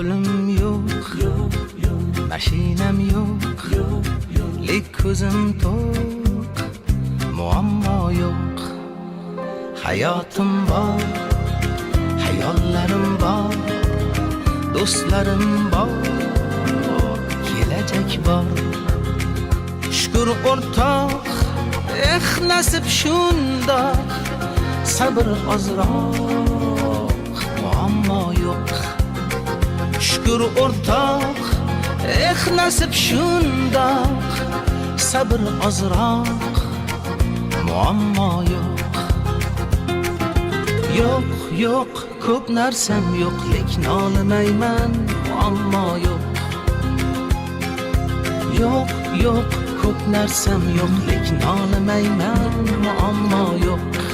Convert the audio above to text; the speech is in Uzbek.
pulim yo'q, mashinam yo'q, lek ko'zim to'q, muammo yo'q. Hayotim bor, hayollarim bor, do'stlarim bor, kelajak bor. Shukr o'rtoq, nasib shundoq, sabr ozroq, muammo yo'q. Shukr o'rtoq, nasib shundoq, sabr ozroq, muammo yo'q. Yo'q, yo'q, ko'p narsam yo'q, lekin olmayman, muammo yo'q. Yo'q, yo'q, ko'p narsam yo'q, lekin olmayman, muammo yo'q.